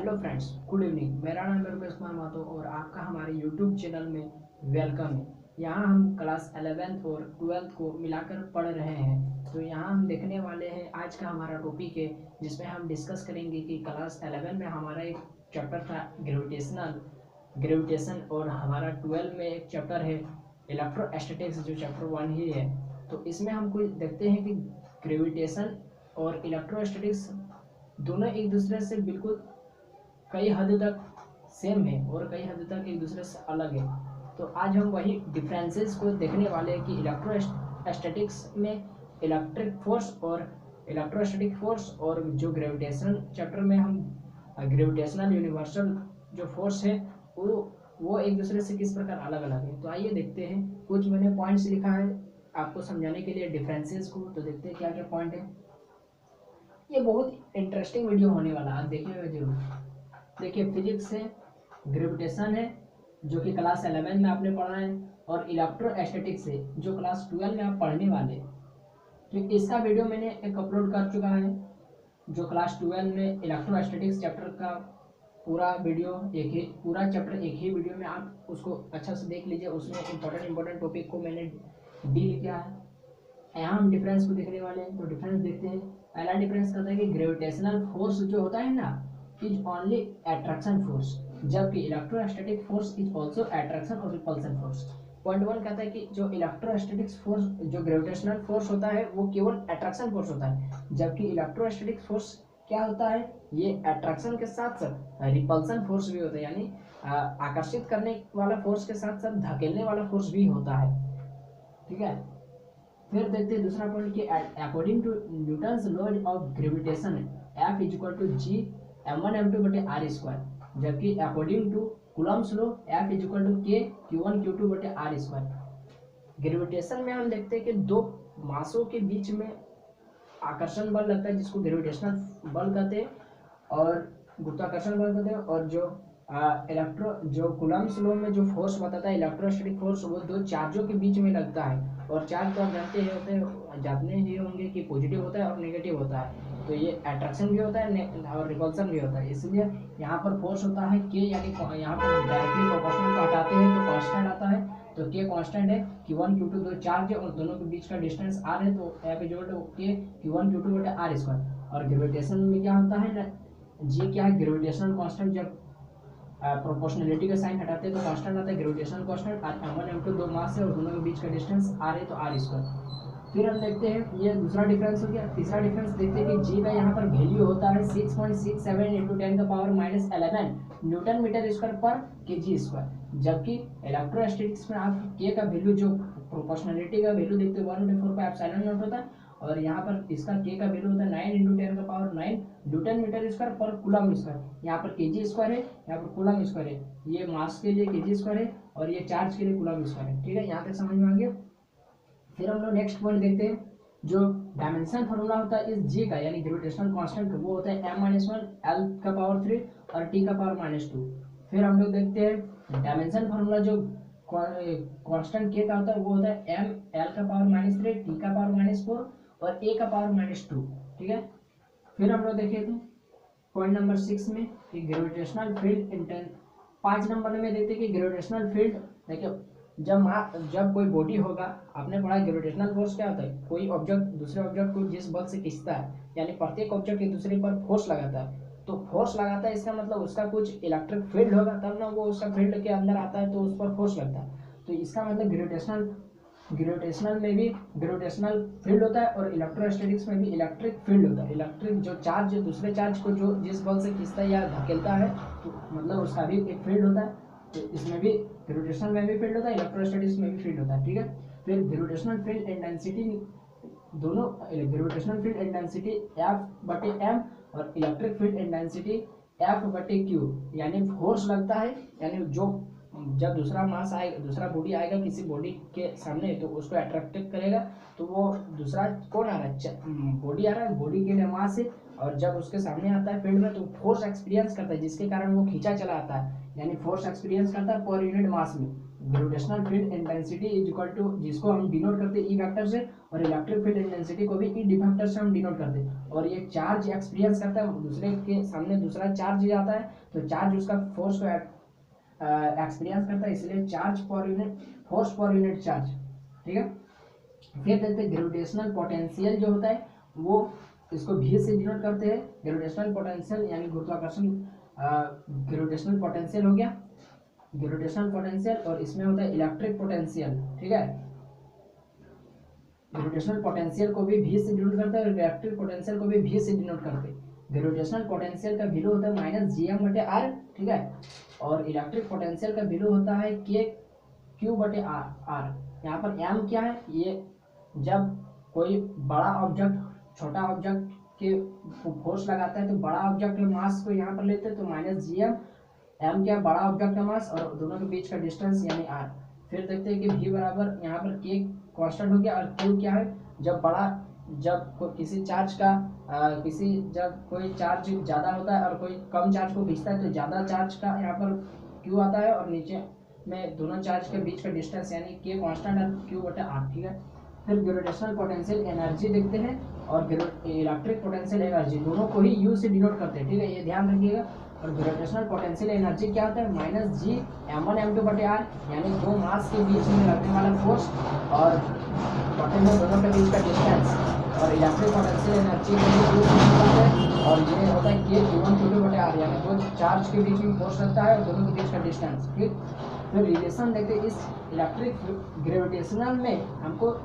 Hello friends, good evening. मेरा नाम है रुपेश कुमार महतो और आपका हमारे यूट्यूब चैनल में वेलकम है। यहाँ हम क्लास 11th और 12th को मिलाकर पढ़ रहे हैं। तो यहाँ हम देखने वाले हैं, आज का हमारा टॉपिक है जिसमें हम डिस्कस करेंगे कि क्लास 11 में हमारा एक चैप्टर था ग्रेविटेशन और हमारा 12 में एक चैप्टर है इलेक्ट्रोस्टैटिक्स जो चैप्टर 1 ही है। तो इसमें हम कुछ देखते हैं कि ग्रेविटेशन और इलेक्ट्रोस्टैटिक्स दोनों एक दूसरे से बिल्कुल कई हद तक सेम है और कई हद तक एक दूसरे से अलग है। तो आज हम वही डिफरेंसेस को देखने वाले हैं कि इलेक्ट्रोस्टैटिक्स में इलेक्ट्रिक फोर्स और इलेक्ट्रोस्टैटिक फोर्स और जो ग्रेविटेशन चैप्टर में हम ग्रेविटेशनल यूनिवर्सल जो फोर्स है वो एक दूसरे से किस प्रकार अलग अलग है। तो आइए देखते हैं। कुछ मैंने पॉइंट्स लिखा है आपको समझाने के लिए डिफरेंसेस को। तो देखते हैं क्या क्या पॉइंट है। ये बहुत इंटरेस्टिंग वीडियो होने वाला है, आप देखिएगा जरूर। देखिए, फिजिक्स से ग्रेविटेशन है जो कि क्लास 11 में आपने पढ़ा है, और इलेक्ट्रोस्टैटिक्स से जो क्लास 12 में आप पढ़ने वाले। तो इसका वीडियो मैंने एक अपलोड कर चुका है जो क्लास 12 में इलेक्ट्रोस्टैटिक्स चैप्टर का पूरा वीडियो पूरा चैप्टर एक ही वीडियो में आप उसको अच्छा से देख लीजिए। उसमें इंपॉर्टेंट टॉपिक को मैंने डील किया है। यहाँ हम डिफरेंस को देखने वाले हैं। तो डिफरेंस देखते हैं। पहला डिफरेंस कहता है कि ग्रेविटेशनल फोर्स जो होता है ना इज ओनली अट्रैक्शन फोर्स, जबकि electrostatic force is also attraction और रिपल्सन फोर्स। पॉइंट 1 कहता है कि जो इलेक्ट्रोस्टैटिक्स फोर्स जो ग्रेविटेशनल फोर्स होता है वो केवल अट्रैक्शन फोर्स होता है, जबकि इलेक्ट्रोस्टैटिक फोर्स क्या होता है, ये अट्रैक्शन के साथ साथ रिपल्सन फोर्स भी होता है, यानी आकर्षित करने वाला फोर्स के साथ साथ धकेलने वाला फोर्स भी होता है। ठीक है। फिर देखते हैं दूसरा पॉइंट कि according to Newton's law of gravitation F is equal to G m1 m2 बटे r स्क्वायर, जबकि according to Coulomb's law F is equal to K q1 q2 बटे r स्क्वायर। ग्रेविटेशन में हम देखते हैं कि दो मासों के बीच में आकर्षण बल लगता है जिसको ग्रेविटेशनल बल कहते हैं और गुरुत्वाकर्षण बल कहते हैं, और जो कूलम्ब्स लॉ में जो फोर्स बताता है इलेक्ट्रोस्टैटिक फोर्स वो दो चार्जों के बीच में लगता है। और चार्ज तो आप जानते ही होंगे कि पॉजिटिव होता है और नेगेटिव होता है। तो ये अट्रैक्शन भी होता है और रिपल्सन भी होता है। इसलिए यहाँ पर फोर्स होता है के, यानी यहाँ पर डायरेक्टली प्रोपोर्शनल को हटाते हैं तो कांस्टेंट आता है। तो के कांस्टेंट है, q1 q2 दो चार्ज है और दोनों के बीच का डिस्टेंस r है। तो F इज इक्वल टू के q1 q2 बटे r स्क्वायर। और ग्रेविटेशन में क्या होता है ना, जी क्या है, ग्रेविटेशनल कांस्टेंट। जब प्रोपोर्शनलिटी का साइन हटाते हैं तो कांस्टेंट आता है ग्रेविटेशनल कांस्टेंट। m1 m2 दो मास है और दोनों के बीच का डिस्टेंस r है तो r स्क्वायर। फिर हम देखते हैं, ये दूसरा डिफरेंस हो गया। तीसरा डिफरेंस देखते हैं कि जी का यहाँ पर वैल्यू होता है 6.67 इंटू 10 का पावर -11 न्यूटन मीटर स्क्वायर पर केजी स्क्वायर, जबकि इलेक्ट्रोस्टैटिक्स में आप के का वैल्यू जो प्रोपोर्शनलिटी का वैल्यू देखते हैं 1/4 का एप्सिलॉन नॉट होता है, और यहाँ पर इसका के का वैल्यू होता है 9 इंटू 10 का पावर 9 न्यूटन मीटर स्क्वायर पर कूलम्ब स्क्वायर। यहाँ पर केजी स्क्वायर है, यहाँ पर कूलम्ब स्क्वायर है। ये मास के लिए केजी स्क्वायर है और ये चार्ज के लिए कूलम्ब स्क्वायर है। ठीक है, यहाँ तक समझ में आ गया। फिर हम लोग नेक्स्ट पॉइंट देखते हैं। जो डायमेंशन फॉर्मूला होता है इस जी का, यानी ग्रेविटेशनल कांस्टेंट, वो होता है m-1 l का पावर 3 और t का पावर -2। फिर हम लोग देखते हैं डायमेंशन फॉर्मूला जो कांस्टेंट k का होता है वो होता है m l का पावर -3 t का पावर -4 और a का पावर -2। ठीक है। फिर हम लोग देखे थे पॉइंट नंबर 6 में कि ग्रेविटेशनल फील्ड 5 नंबर में देखते हैं कि ग्रेविटेशनल फील्ड, देखिए जब कोई बॉडी होगा, आपने पढ़ा ग्रेविटेशनल फोर्स क्या होता है, कोई ऑब्जेक्ट दूसरे ऑब्जेक्ट को जिस बल से खींचता है, यानी प्रत्येक ऑब्जेक्ट एक दूसरे पर फोर्स लगाता है। तो फोर्स लगाता है इसका मतलब उसका कुछ इलेक्ट्रिक फील्ड होगा, तब ना वो उसका फील्ड के अंदर आता है तो उस पर फोर्स लगता है। तो इसका मतलब ग्रेविटेशनल में भी ग्रेविटेशनल फील्ड होता है और इलेक्ट्रोस्टैटिक्स में भी इलेक्ट्रिक फील्ड होता है। इलेक्ट्रिक जो चार्ज दूसरे चार्ज को जो जिस बल से खींचता है या धकेलता है, तो मतलब उसका भी एक फील्ड होता है। तो इसमें भी ग्रेविटेशनल में भी फील्ड होता है, इलेक्ट्रोस्टैटिक्स में भी फील्ड होता है। ठीक है। फिर ग्रेविटेशनल फील्ड इंटेंसिटी दोनों, ग्रेविटेशनल फील्ड इंटेंसिटी F/m और इलेक्ट्रिक फील्ड इंटेंसिटी F/q, यानी फोर्स लगता है, यानी जो जब दूसरा मास आएगा, दूसरा बॉडी आएगा किसी बॉडी के सामने तो उसको अट्रैक्ट करेगा। तो वो दूसरा कौन आ रहा है, बॉडी आ रहा है, बॉडी के लिए मास है, और जब उसके सामने आता है फील्ड में तो फोर्स एक्सपीरियंस करता है जिसके कारण वो खींचा चला आता है, यानी फोर्स एक्सपीरियंस करता है पर यूनिट मास में। Gravitational field intensity is equal to, जिसको हम डिनोट करते हैं ई वेक्टर से, और इलेक्ट्रिक फील्ड इंटेंसिटी को भी ई डी वेक्टर से हम डिनोट करते हैं। और ये चार्ज एक्सपीरियंस करता है, दूसरे के सामने दूसरा चार्ज जाता है तो चार्ज उसका फोर्स को एक्सपीरियंस करता है, इसलिए charge per unit, force per unit charge. ठीक है, फिर देखते हैं ग्रेविटेशनल पोटेंशियल जो होता है वो, इसको भी से डिनोट करते हैं। ग्रेविटेशनल पोटेंशियल यानी गुरुत्वाकर्षण, ग्रेविटेशनल पोटेंशियल हो गया ग्रेविटेशनल पोटेंशियल, और इसमें होता है इलेक्ट्रिक पोटेंशियल। ठीक है, ग्रेविटेशनल पोटेंशियल को भी से डिनोट करते हैं और इलेक्ट्रिक पोटेंशियल को भी से डिनोट करते हैं। ग्रेविटेशनल पोटेंशियल का वैल्यू होता है माइनस जी एम बटे आर। ठीक है, और इलेक्ट्रिक पोटेंशियल का वैल्यू होता है के क्यू बटे आर। यहाँ पर एम क्या है, ये जब कोई बड़ा ऑब्जेक्ट छोटा ऑब्जेक्ट के फोर्स लगाता है तो बड़ा ऑब्जेक्ट के मास को यहाँ पर लेते हैं तो माइनस जी एम, एम क्या बड़ा ऑब्जेक्ट का मास और दोनों के बीच का डिस्टेंस यानी आर। फिर देखते हैं कि v बराबर यहाँ पर के कांस्टेंट हो गया और q क्या है, जब किसी चार्ज का जब कोई चार्ज ज़्यादा होता है और कोई कम चार्ज को खींचता है तो ज़्यादा चार्ज का यहाँ पर q आता है, और नीचे में दोनों चार्ज के बीच का डिस्टेंस यानी k कांस्टेंट और q बटा r। ठीक है, फिर ग्रेविटेशनल पोटेंशियल एनर्जी देखते हैं और इलेक्ट्रिक पोटेंशियल एनर्जी, दोनों को ही u से डिनोट करते हैं। ठीक है, ये ध्यान रखिएगा। और ग्रेविटेशनल पोटेंशियल एनर्जी क्या होता है, माइनस जी m1 m2 बटे आर, यानी दो मास के बीच में लगने वाला फोर्स और बटे में दोनों के बीच का डिस्टेंस। और इलेक्ट्रिक पोटेंशियल एनर्जी और ये होता है के q1 q2 बटे आर, यानी दो चार्ज के बीच में फोर्स लगता है और दोनों के बीच का डिस्टेंस। ठीक, फिर रिलेशन देखते हैं इस इलेक्ट्रिक ग्रेविटेशनल में। हमको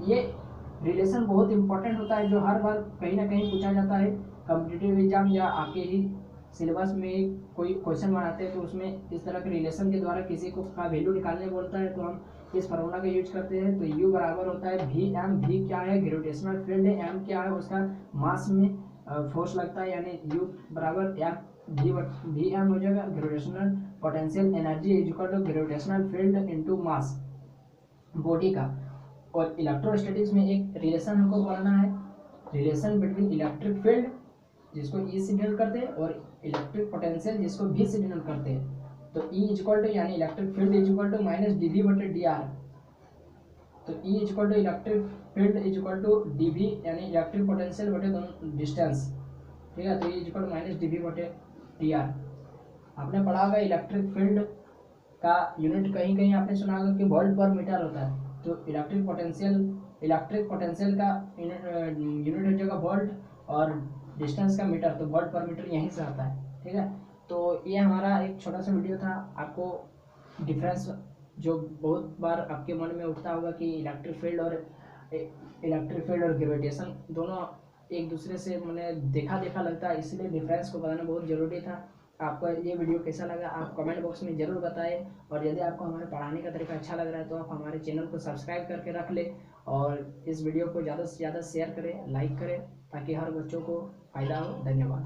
ये रिलेशन बहुत इंपॉर्टेंट होता है, जो हर बार कहीं ना कहीं पूछा जाता है कॉम्पिटिटिव एग्जाम या आपके ही सिलेबस में कोई क्वेश्चन बनाते हैं तो उसमें इस तरह के रिलेशन के द्वारा किसी को का वैल्यू निकालने बोलता है तो हम इस फार्मूला का यूज करते हैं। तो U बराबर होता है वी एम, वी क्या है ग्रेविटेशनल फील्ड है, एम क्या है उसका मास में फोर्स लगता है, यानी U बराबर एम वी एम हो जाएगा। Gravitational potential energy is equal to gravitational field into mass body का। और इलेक्ट्रोस्टैटिक्स में एक रिलेशन हमको पढ़ना है, रिलेशन बिटवीन इलेक्ट्रिक फील्ड जिसको E से डिनोट करते हैं और इलेक्ट्रिक पोटेंशियल जिसको V से डिनोट करते हैं। तो E इज इक्वल टू यानी electric field is equal to minus dv बटे dr। तो E is equal to electric field is equal to dv यानी इलेक्ट्रिक पोटेंशियल बटे दोनों डिस्टेंस। ठीक है, तो E is equal to minus dv बटे dr। आपने पढ़ा होगा इलेक्ट्रिक फील्ड का यूनिट कहीं कहीं आपने सुना होगा कि वोल्ट पर मीटर होता है, तो इलेक्ट्रिक पोटेंशियल का यूनिट हो जाएगा वोल्ट और डिस्टेंस का मीटर, तो वोल्ट पर मीटर यहीं से आता है। ठीक है, तो ये हमारा एक छोटा सा वीडियो था। आपको डिफरेंस जो बहुत बार आपके मन में उठता होगा कि इलेक्ट्रिक फील्ड और ग्रेविटेशन दोनों एक दूसरे से मैंने देखा लगता है, इसलिए डिफरेंस को बताना बहुत ज़रूरी था। आपको ये वीडियो कैसा लगा आप कमेंट बॉक्स में ज़रूर बताएं, और यदि आपको हमारे पढ़ाने का तरीका अच्छा लग रहा है तो आप हमारे चैनल को सब्सक्राइब करके रख लें और इस वीडियो को ज़्यादा से ज़्यादा शेयर करें, लाइक करें, ताकि हर बच्चों को फ़ायदा हो। धन्यवाद।